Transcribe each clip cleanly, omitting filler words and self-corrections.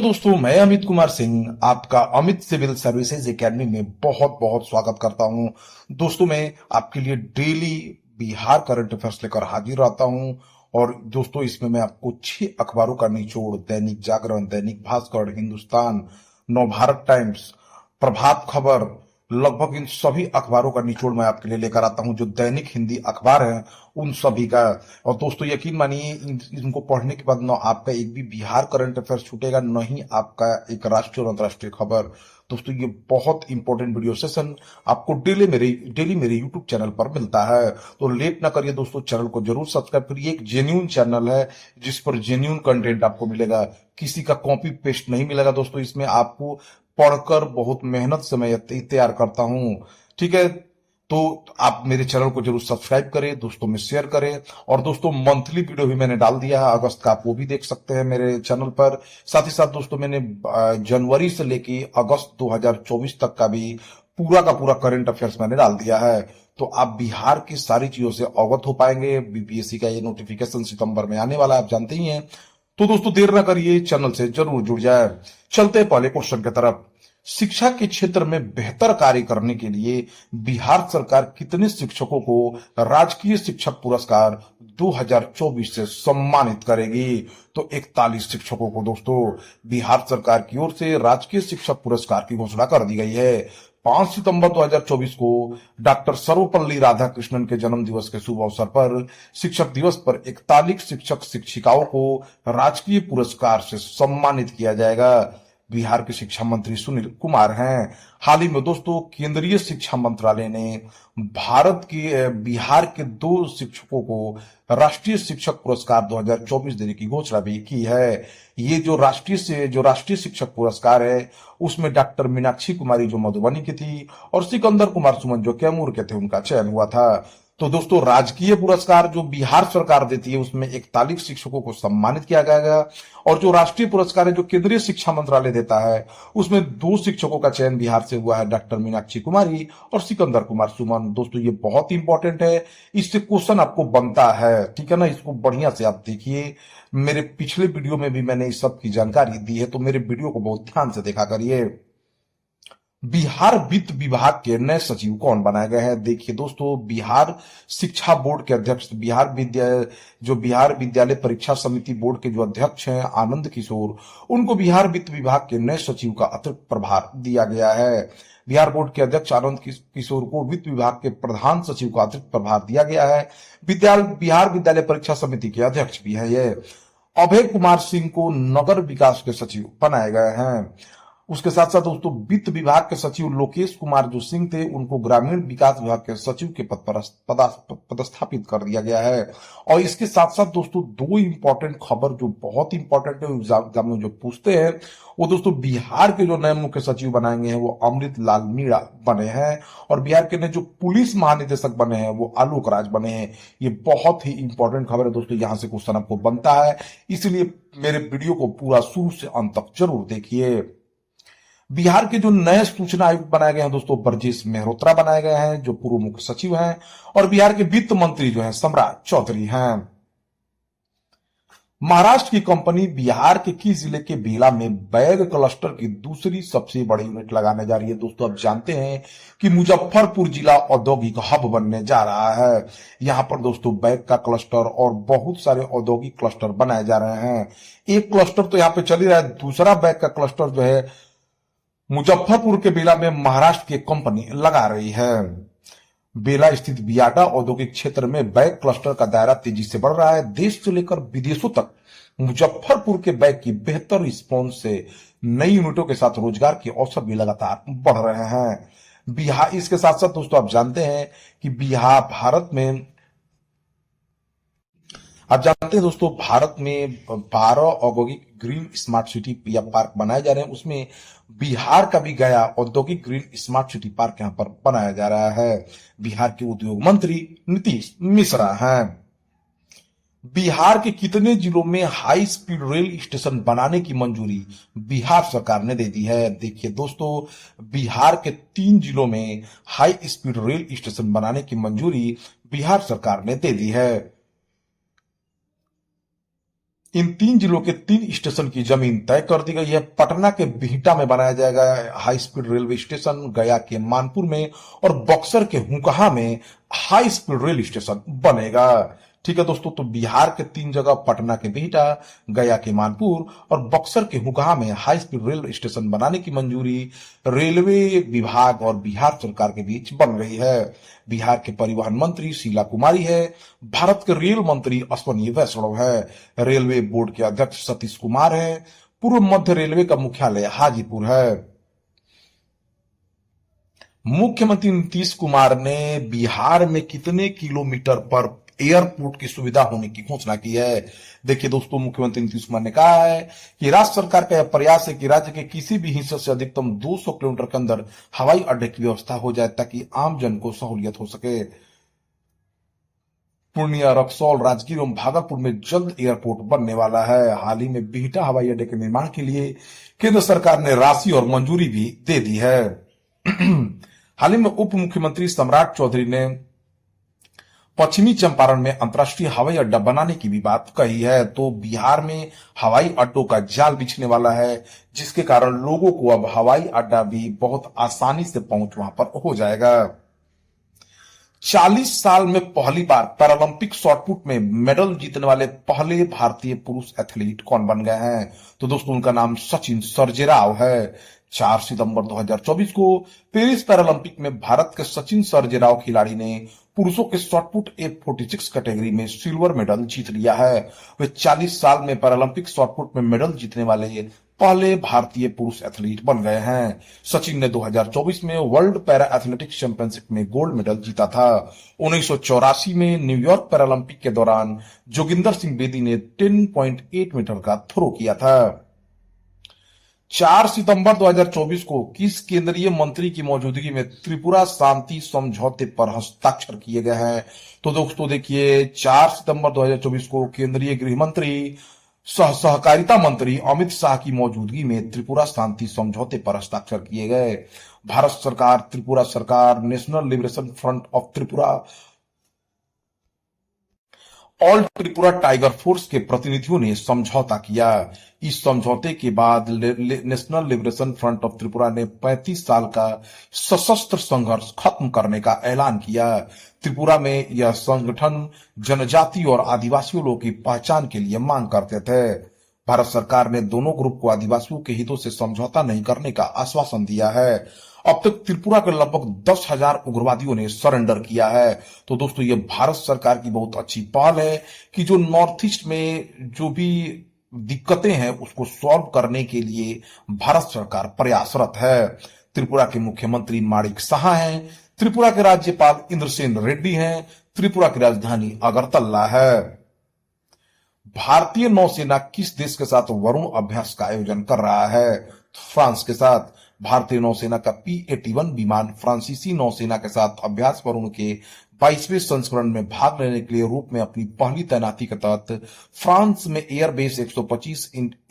दोस्तों, मैं अमित कुमार सिंह आपका अमित सिविल सर्विसेज एकेडमी में बहुत बहुत स्वागत करता हूं। दोस्तों, मैं आपके लिए डेली बिहार करंट अफेयर्स लेकर हाजिर रहता हूं। और दोस्तों, इसमें मैं आपको 6 अखबारों का निचोड़, दैनिक जागरण, दैनिक भास्कर, हिंदुस्तान, नवभारत टाइम्स, प्रभात खबर, लगभग इन सभी अखबारों का निचोड़ मैं आपके लिए लेकर आता हूं, जो दैनिक हिंदी अखबार हैं उन सभी का। और दोस्तों, यकीन मानिए, इनको पढ़ने के बाद न आपका एक भी बिहार करंट अफेयर्स छूटेगा, न ही आपका एक राष्ट्रीय और अंतर्राष्ट्रीय खबर। दोस्तों, ये बहुत इंपॉर्टेंट वीडियो सेशन आपको डेली मेरे यूट्यूब चैनल पर मिलता है। तो लेट ना करिए दोस्तों, चैनल को जरूर सब्सक्राइब करिए। एक जेन्यून चैनल है जिस पर जेन्यून कंटेंट आपको मिलेगा, किसी का कॉपी पेस्ट नहीं मिलेगा। दोस्तों, इसमें आपको पढ़कर बहुत मेहनत से मैं तैयार करता हूं। ठीक है, तो आप मेरे चैनल को जरूर सब्सक्राइब करें, दोस्तों में शेयर करें। और दोस्तों, मंथली वीडियो भी मैंने डाल दिया है अगस्त का, आप वो भी देख सकते हैं मेरे चैनल पर। साथ ही साथ दोस्तों, मैंने जनवरी से लेके अगस्त 2024 तक का भी पूरा का पूरा करंट अफेयर्स मैंने डाल दिया है। तो आप बिहार की सारी चीजों से अवगत हो पाएंगे। बीपीएससी का ये नोटिफिकेशन सितंबर में आने वाला है, आप जानते ही हैं। तो दोस्तों, देर ना करिए, चैनल से जरूर जुड़ जाए। चलते हैं पहले क्वेश्चन की तरफ। शिक्षा के क्षेत्र में बेहतर कार्य करने के लिए बिहार सरकार कितने शिक्षकों को राजकीय शिक्षक पुरस्कार 2024 से सम्मानित करेगी? तो 41 शिक्षकों को दोस्तों बिहार सरकार की ओर से राजकीय शिक्षक पुरस्कार की घोषणा कर दी गई है। 5 सितंबर 2024 को डॉक्टर सर्वपल्ली राधाकृष्णन के जन्म दिवस के शुभ अवसर पर शिक्षक दिवस पर 41 शिक्षक शिक्षिकाओं को राजकीय पुरस्कार से सम्मानित किया जाएगा। बिहार के शिक्षा मंत्री सुनील कुमार हैं। हाल ही में दोस्तों, केंद्रीय शिक्षा मंत्रालय ने बिहार के 2 शिक्षकों को राष्ट्रीय शिक्षक पुरस्कार 2024 देने की घोषणा भी की है। ये जो राष्ट्रीय शिक्षक पुरस्कार है, उसमें डॉक्टर मीनाक्षी कुमारी जो मधुबनी की थी और सिकंदर कुमार सुमन जो कैमूर के थे, उनका चयन हुआ था। तो दोस्तों, राजकीय पुरस्कार जो बिहार सरकार देती है, उसमें 41 शिक्षकों को सम्मानित किया जाएगा। और जो राष्ट्रीय पुरस्कार है जो केंद्रीय शिक्षा मंत्रालय देता है, उसमें 2 शिक्षकों का चयन बिहार से हुआ है, डॉक्टर मीनाक्षी कुमारी और सिकंदर कुमार सुमन। दोस्तों, ये बहुत इंपॉर्टेंट है, इससे क्वेश्चन आपको बनता है, ठीक है ना। इसको बढ़िया से आप देखिए। मेरे पिछले वीडियो में भी मैंने इस सब की जानकारी दी है, तो मेरे वीडियो को बहुत ध्यान से देखा करिए। बिहार वित्त विभाग के नए सचिव कौन बनाए गए हैं? देखिए दोस्तों, बिहार शिक्षा बोर्ड के अध्यक्ष, बिहार विद्यालय परीक्षा समिति बोर्ड के जो अध्यक्ष हैं आनंद किशोर, उनको बिहार वित्त विभाग के नए सचिव का अतिरिक्त प्रभार दिया गया है। बिहार बोर्ड के अध्यक्ष आनंद किशोर को वित्त विभाग के प्रधान सचिव का अतिरिक्त प्रभार दिया गया है। बिहार विद्यालय परीक्षा समिति के अध्यक्ष भी है ये। अभय कुमार सिंह को नगर विकास के सचिव बनाए गए हैं। उसके साथ साथ दोस्तों, वित्त विभाग के सचिव लोकेश कुमार जो सिंह थे, उनको ग्रामीण विकास विभाग के सचिव के पद पर पदस्थापित कर दिया गया है। और इसके साथ साथ दोस्तों, 2 इंपॉर्टेंट खबर जो बहुत इंपॉर्टेंट है, एग्जाम में जो पूछते हैं, वो दोस्तों बिहार के जो नए मुख्य सचिव बनाएंगे हैं वो अमृत लाल मीणा बने हैं। और बिहार के नए जो पुलिस महानिदेशक बने हैं वो आलोक राज बने हैं। ये बहुत ही इंपॉर्टेंट खबर है दोस्तों, यहां से क्वेश्चन आपको बनता है, इसलिए मेरे वीडियो को पूरा शुरू से अंत तक जरूर देखिए। बिहार के जो नए सूचना आयुक्त बनाए गए हैं दोस्तों, ब्रजेश मेहरोत्रा बनाए गए हैं, जो पूर्व मुख्य सचिव हैं। और बिहार के वित्त मंत्री जो हैं सम्राट चौधरी हैं। महाराष्ट्र की कंपनी बिहार के किस जिले के बेला में बैग क्लस्टर की दूसरी सबसे बड़ी यूनिट लगाने जा रही है? दोस्तों, आप जानते हैं कि मुजफ्फरपुर जिला औद्योगिक हब बनने जा रहा है। यहां पर दोस्तों बैग का क्लस्टर और बहुत सारे औद्योगिक क्लस्टर बनाए जा रहे हैं। एक क्लस्टर तो यहां पे चल ही रहा है, दूसरा बैग का क्लस्टर जो है मुजफ्फरपुर के बेला में महाराष्ट्र की कंपनी लगा रही है। बेला स्थित बियाडा औद्योगिक क्षेत्र में बैग क्लस्टर का दायरा तेजी से बढ़ रहा है। देश से लेकर विदेशों तक मुजफ्फरपुर के बैग की बेहतर रिस्पॉन्स से नई यूनिटों के साथ रोजगार के अवसर भी लगातार बढ़ रहे हैं। बिहार, इसके साथ साथ दोस्तों आप जानते हैं कि भारत में 12 औद्योगिक ग्रीन स्मार्ट सिटी पार्क बनाए जा रहे हैं। उसमें बिहार का भी गया औद्योगिक ग्रीन स्मार्ट सिटी पार्क यहां पर बनाया जा रहा है। बिहार के उद्योग मंत्री नीतीश मिश्रा हैं। बिहार के कितने जिलों में हाई स्पीड रेल स्टेशन बनाने की मंजूरी बिहार सरकार ने दे दी है? देखिए दोस्तों, बिहार के 3 जिलों में हाई स्पीड रेल स्टेशन बनाने की मंजूरी बिहार सरकार ने दे दी है। इन 3 जिलों के 3 स्टेशन की जमीन तय कर दी गई है। पटना के बिहटा में बनाया जाएगा हाई स्पीड रेलवे स्टेशन, गया के मानपुर में और बक्सर के हुकहा में हाई स्पीड रेल स्टेशन बनेगा। ठीक है दोस्तों, तो बिहार के 3 जगह पटना के बिहटा, गया के मानपुर और बक्सर के हुकहा में हाई स्पीड रेल स्टेशन बनाने की मंजूरी रेलवे विभाग और बिहार सरकार के बीच बन रही है। बिहार के परिवहन मंत्री शीला कुमारी है, भारत के रेल मंत्री अश्वनी वैष्णव है, रेलवे बोर्ड के अध्यक्ष सतीश कुमार है, पूर्व मध्य रेलवे का मुख्यालय हाजीपुर है। मुख्यमंत्री नीतीश कुमार ने बिहार में कितने किलोमीटर पर एयरपोर्ट की सुविधा होने की घोषणा की है। देखिए दोस्तों, मुख्यमंत्री नीतीश कुमार ने कहा है कि राज्य सरकार का यह प्रयास है कि राज्य के किसी भी हिस्से से अधिकतम 200 किलोमीटर के अंदर हवाई अड्डे की व्यवस्था हो जाए ताकि आम जन को सहूलियत हो सके। पूर्णिया, रक्सौल, राजगीर एवं भागलपुर में जल्द एयरपोर्ट बनने वाला है। हाल ही में बिहटा हवाई अड्डे के निर्माण के लिए केंद्र सरकार ने राशि और मंजूरी भी दे दी है। हाल ही में उप मुख्यमंत्री सम्राट चौधरी ने पश्चिमी चंपारण में अंतर्राष्ट्रीय हवाई अड्डा बनाने की भी बात कही है। तो बिहार में हवाई अड्डों का जाल बिछने वाला है, जिसके कारण लोगों को अब हवाई अड्डा भी बहुत आसानी से पहुंच वहां पर हो जाएगा। 40 साल में पहली बार पैरालंपिक शॉटपुट में मेडल जीतने वाले पहले भारतीय पुरुष एथलीट कौन बन गए हैं? तो दोस्तों, उनका नाम सचिन सर्जेराव है। 4 सितंबर 2024 को पेरिस पैरालंपिक में भारत के सचिन सर्जेराव खिलाड़ी ने पुरुषों के शॉटपुट F46 कैटेगरी में सिल्वर मेडल जीत लिया है। वे 40 साल में पैरालंपिक शॉटपुट में मेडल जीतने वाले पहले भारतीय पुरुष एथलीट बन गए हैं। सचिन ने 2024 में वर्ल्ड पैरा एथलेटिक्स चैंपियनशिप में गोल्ड मेडल जीता था। 1984 में न्यूयॉर्क पैरालंपिक के दौरान जोगिंदर सिंह बेदी ने 10.8 मीटर का थ्रो किया था। 4 सितंबर 2024 को किस केंद्रीय मंत्री की मौजूदगी में त्रिपुरा शांति समझौते पर हस्ताक्षर किए गए हैं? तो दोस्तों देखिए, 4 सितंबर 2024 को केंद्रीय गृह मंत्री सहकारिता मंत्री अमित शाह की मौजूदगी में त्रिपुरा शांति समझौते पर हस्ताक्षर किए गए। भारत सरकार, त्रिपुरा सरकार, national liberation front of Tripura, all Tripura tiger force के प्रतिनिधियों ने समझौता किया। इस समझौते के बाद national liberation front of Tripura ने 35 साल का सशस्त्र संघर्ष खत्म करने का ऐलान किया। त्रिपुरा में यह संगठन जनजाति और आदिवासियों लोगों की पहचान के लिए मांग करते थे। भारत सरकार ने दोनों ग्रुप को आदिवासियों के हितों से समझौता नहीं करने का आश्वासन दिया है। अब तक त्रिपुरा के लगभग 10,000 उग्रवादियों ने सरेंडर किया है। तो दोस्तों, ये भारत सरकार की बहुत अच्छी पहल है कि जो नॉर्थ ईस्ट में जो भी दिक्कतें हैं उसको सॉल्व करने के लिए भारत सरकार प्रयासरत है। त्रिपुरा के मुख्यमंत्री माणिक साहा हैं, त्रिपुरा के राज्यपाल इंद्रसेन रेड्डी हैं, त्रिपुरा की राजधानी अगरतला है। भारतीय नौसेना किस देश के साथ वरुण अभ्यास का आयोजन कर रहा है? फ्रांस के साथ। भारतीय नौसेना का P-81 विमान फ्रांसीसी नौसेना के साथ अभ्यास वरुण के 22वें संस्करण में भाग लेने के लिए रूप में अपनी पहली तैनाती के तहत फ्रांस में एयरबेस 125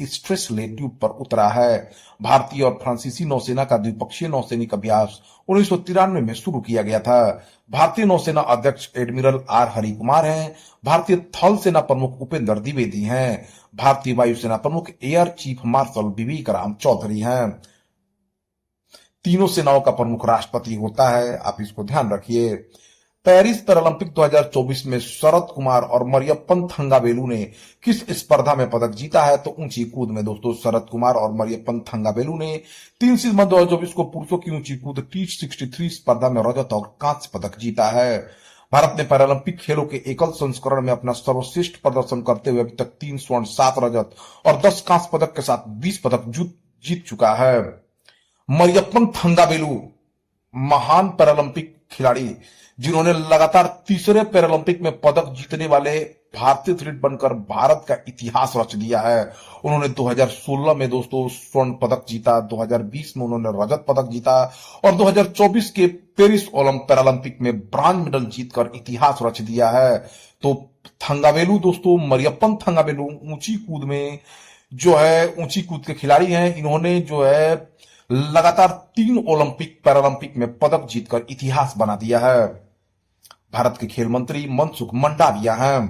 स्ट्रेस ले ट्यूब पर उतरा है। भारतीय और फ्रांसीसी नौसेना का द्विपक्षीय नौसैनिक अभ्यास 1993 में शुरू किया गया था। भारतीय नौसेना अध्यक्ष एडमिरल आर हरि कुमार हैं। भारतीय थल सेना प्रमुख उपेंद्र द्विवेदी हैं। भारतीय वायुसेना प्रमुख एयर चीफ मार्शल विवेक राम चौधरी हैं। तीनों सेनाओं का प्रमुख राष्ट्रपति होता है, आप इसको ध्यान रखिए। पेरिस पैरालंपिक 2024 में शरद कुमार और मरियप्पन थंगावेलू ने किस स्पर्धा में पदक जीता है? तो ऊंची कूद में दोस्तों शरद कुमार और मरियप्पन थंगावेलू ने 3 सितंबर 2024 को पुरुषों की ऊंची कूद T63 स्पर्धा में रजत और कांस्य पदक जीता है। भारत ने पैरालंपिक खेलों के एकल संस्करण में अपना सर्वश्रेष्ठ प्रदर्शन करते हुए अभी तक 3 स्वर्ण, 7 रजत और 10 कांस्य पदक के साथ 20 पदक जीत चुका है। मरियप्पन थंगावेलू महान पैरालंपिक खिलाड़ी जिन्होंने लगातार तीसरे पैरालंपिक में पदक जीतने वाले भारतीय एथलीट बनकर भारत का इतिहास रच दिया है। उन्होंने 2016 में दोस्तों स्वर्ण पदक जीता, 2020 में उन्होंने रजत पदक जीता और 2024 के पेरिस पैरालंपिक में ब्रांज मेडल जीतकर इतिहास रच दिया है। तो थंगावेलू दोस्तों, मरियप्पन थंगावेलू ऊंची कूद में जो है ऊंची कूद के खिलाड़ी हैं। इन्होंने जो है लगातार 3 पैरालंपिक में पदक जीतकर इतिहास बना दिया है। भारत के खेल मंत्री मनसुख मंडाविया हैं।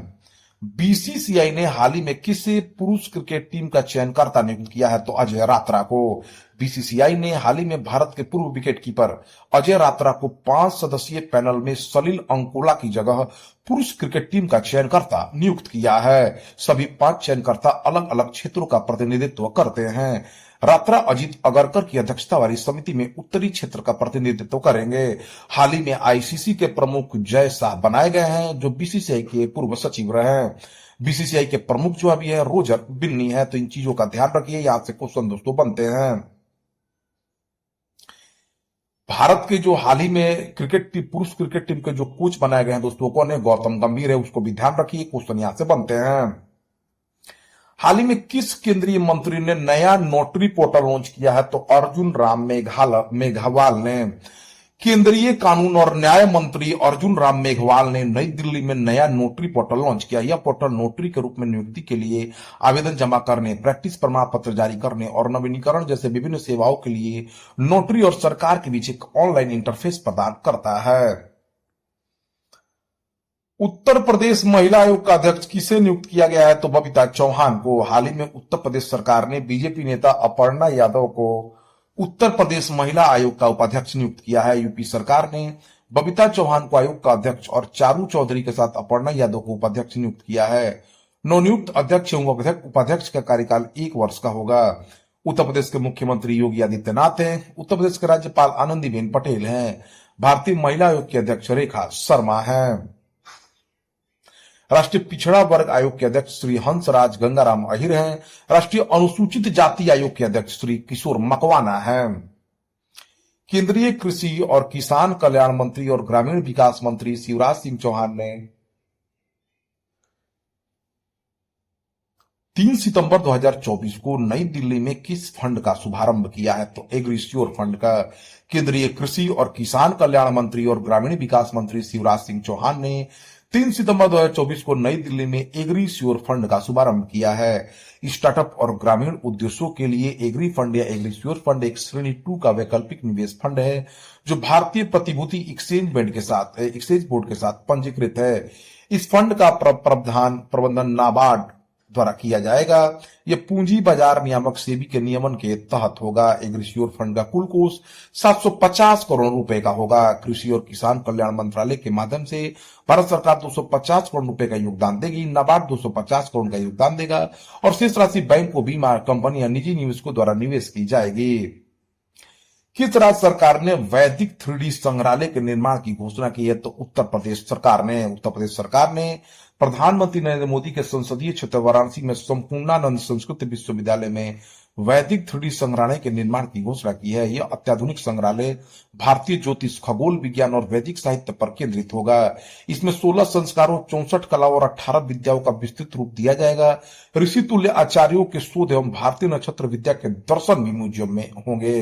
बीसीसीआई ने हाल ही में किस पुरुष क्रिकेट टीम का चयनकर्ता नियुक्त किया है? तो अजय रात्रा को। बीसीसीआई ने हाल ही में भारत के पूर्व विकेटकीपर अजय रात्रा को 5 सदस्यीय पैनल में सलील अंकोला की जगह पुरुष क्रिकेट टीम का चयनकर्ता नियुक्त किया है। सभी 5 चयनकर्ता अलग अलग क्षेत्रों का प्रतिनिधित्व करते हैं। रात्रा अजीत अगरकर की अध्यक्षता वाली समिति में उत्तरी क्षेत्र का प्रतिनिधित्व करेंगे। हाल ही में आईसीसी के प्रमुख जय शाह बनाए गए हैं, जो बीसीसीआई के पूर्व सचिव रहे हैं। बीसीसीआई के प्रमुख जो अभी है रोजर बिन्नी है। तो इन चीजों का ध्यान रखिए, यहां से क्वेश्चन दोस्तों बनते हैं। भारत के जो हाल ही में पुरुष क्रिकेट टीम के जो कोच बनाए गए हैं दोस्तों, कौन है? गौतम गंभीर है, उसको भी ध्यान रखिए, क्वेश्चन यहां से बनते हैं। हाल ही में किस केंद्रीय मंत्री ने नया नोटरी पोर्टल लॉन्च किया है? तो अर्जुन राम मेघवाल ने। केंद्रीय कानून और न्याय मंत्री अर्जुन राम मेघवाल ने नई दिल्ली में नया नोटरी पोर्टल लॉन्च किया। यह पोर्टल नोटरी के रूप में नियुक्ति के लिए आवेदन जमा करने, प्रैक्टिस प्रमाण पत्र जारी करने और नवीनीकरण जैसे विभिन्न सेवाओं के लिए नोटरी और सरकार के बीच एक ऑनलाइन इंटरफेस प्रदान करता है। उत्तर प्रदेश महिला आयोग का अध्यक्ष किसे नियुक्त किया गया है? तो बबीता चौहान को। हाल ही में उत्तर प्रदेश सरकार ने बीजेपी नेता अपर्णा यादव को उत्तर प्रदेश महिला आयोग का उपाध्यक्ष नियुक्त किया है। यूपी सरकार ने बबीता चौहान को आयोग का अध्यक्ष और चारू चौधरी के साथ अपर्णा यादव को उपाध्यक्ष नियुक्त किया है। नवनियुक्त अध्यक्ष एवं उपाध्यक्ष का कार्यकाल 1 वर्ष का होगा। उत्तर प्रदेश के मुख्यमंत्री योगी आदित्यनाथ हैं। उत्तर प्रदेश के राज्यपाल आनंदीबेन पटेल हैं। भारतीय महिला आयोग की अध्यक्ष रेखा शर्मा हैं। राष्ट्रीय पिछड़ा वर्ग आयोग के अध्यक्ष श्री हंसराज गंगाराम अहिर हैं। राष्ट्रीय अनुसूचित जाति आयोग के अध्यक्ष श्री किशोर मकवाना हैं। केंद्रीय कृषि और किसान कल्याण मंत्री और ग्रामीण विकास मंत्री शिवराज सिंह चौहान ने 3 सितंबर 2024 को नई दिल्ली में किस फंड का शुभारंभ किया है? तो एग्रीश्योर फंड का। केंद्रीय कृषि और किसान कल्याण मंत्री और ग्रामीण विकास मंत्री शिवराज सिंह चौहान ने 3 सितंबर 2024 को नई दिल्ली में एग्री श्योर फंड का शुभारंभ किया है। स्टार्टअप और ग्रामीण उद्देश्यों के लिए एग्री फंड या एग्री श्योर फंड एक श्रेणी 2 का वैकल्पिक निवेश फंड है, जो भारतीय प्रतिभूति एक्सचेंज बोर्ड के साथ पंजीकृत है। इस फंड का प्रबंधन नाबार्ड द्वारा किया जाएगा। यह पूंजी बाजार नियामक सेबी के नियमन के तहत होगा। एग्रीश्योर फंड का कुल कोष 750 करोड़ रुपए का होगा। कृषि और किसान कल्याण मंत्रालय के माध्यम से भारत सरकार 250 करोड़ रुपए का योगदान देगी। नाबार्ड 250 करोड़ का योगदान देगा और शेष राशि बैंक को, बीमा कंपनी या निजी निवेशकों द्वारा निवेश की जाएगी। किस राज्य सरकार ने वैदिक 3D संग्रहालय के निर्माण की घोषणा की है? तो उत्तर प्रदेश सरकार ने प्रधानमंत्री नरेंद्र मोदी के संसदीय क्षेत्र वाराणसी में संपूर्णानंद संस्कृत विश्वविद्यालय में वैदिक 3D संग्रहालय के निर्माण की घोषणा की है। यह अत्याधुनिक संग्रहालय भारतीय ज्योतिष, खगोल विज्ञान और वैदिक साहित्य पर केंद्रित होगा। इसमें 16 संस्कारों, 64 कलाओं और 18 विद्याओं का विस्तृत रूप दिया जाएगा। ऋषि तुल्य आचार्यों के शोध एवं भारतीय नक्षत्र विद्या के दर्शन भी म्यूजियम में होंगे।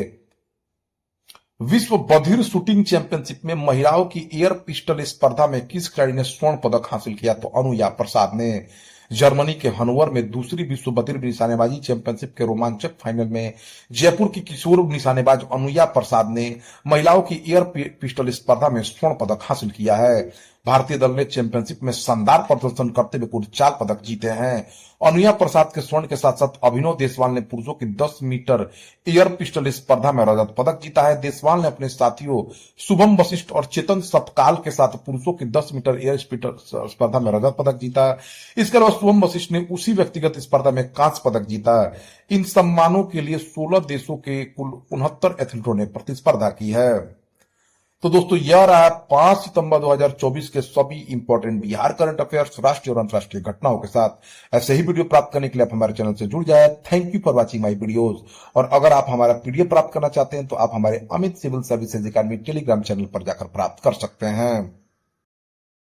विश्व बधिर शूटिंग चैंपियनशिप में महिलाओं की एयर पिस्टल स्पर्धा में किस खिलाड़ी ने स्वर्ण पदक हासिल किया? तो अनुया प्रसाद ने। जर्मनी के हनोवर में दूसरी विश्व बधिर निशानेबाजी चैंपियनशिप के रोमांचक फाइनल में जयपुर की किशोर निशानेबाज अनुया प्रसाद ने महिलाओं की एयर पिस्टल स्पर्धा में स्वर्ण पदक हासिल किया है। भारतीय दल ने चैंपियनशिप में शानदार प्रदर्शन करते हुए कुल 4 पदक जीते हैं। अनुया प्रसाद के स्वर्ण के साथ साथ अभिनव देसवाल ने पुरुषों की 10 मीटर एयर पिस्टल स्पर्धा में रजत पदक जीता है। देसवाल ने अपने साथियों शुभम वशिष्ठ और चेतन सतकाल के साथ पुरुषों की 10 मीटर एयर पिस्टल स्पर्धा में रजत पदक जीता। इसके अलावा शुभम वशिष्ठ ने उसी व्यक्तिगत स्पर्धा में कांस्य पदक जीता। इन सम्मानों के लिए 16 देशों के कुल 69 एथलीटों ने प्रतिस्पर्धा की है। तो दोस्तों यह रहा 5 सितंबर 2024 के सभी इंपॉर्टेंट बिहार करंट अफेयर्स, राष्ट्रीय और अंतर्राष्ट्रीय घटनाओं के साथ। ऐसे ही वीडियो प्राप्त करने के लिए आप हमारे चैनल से जुड़ जाए। Thank you for watching my videos. और अगर आप हमारा पीडीएफ प्राप्त करना चाहते हैं तो आप हमारे Amit civil services academy Telegram channel पर जाकर प्राप्त कर सकते हैं।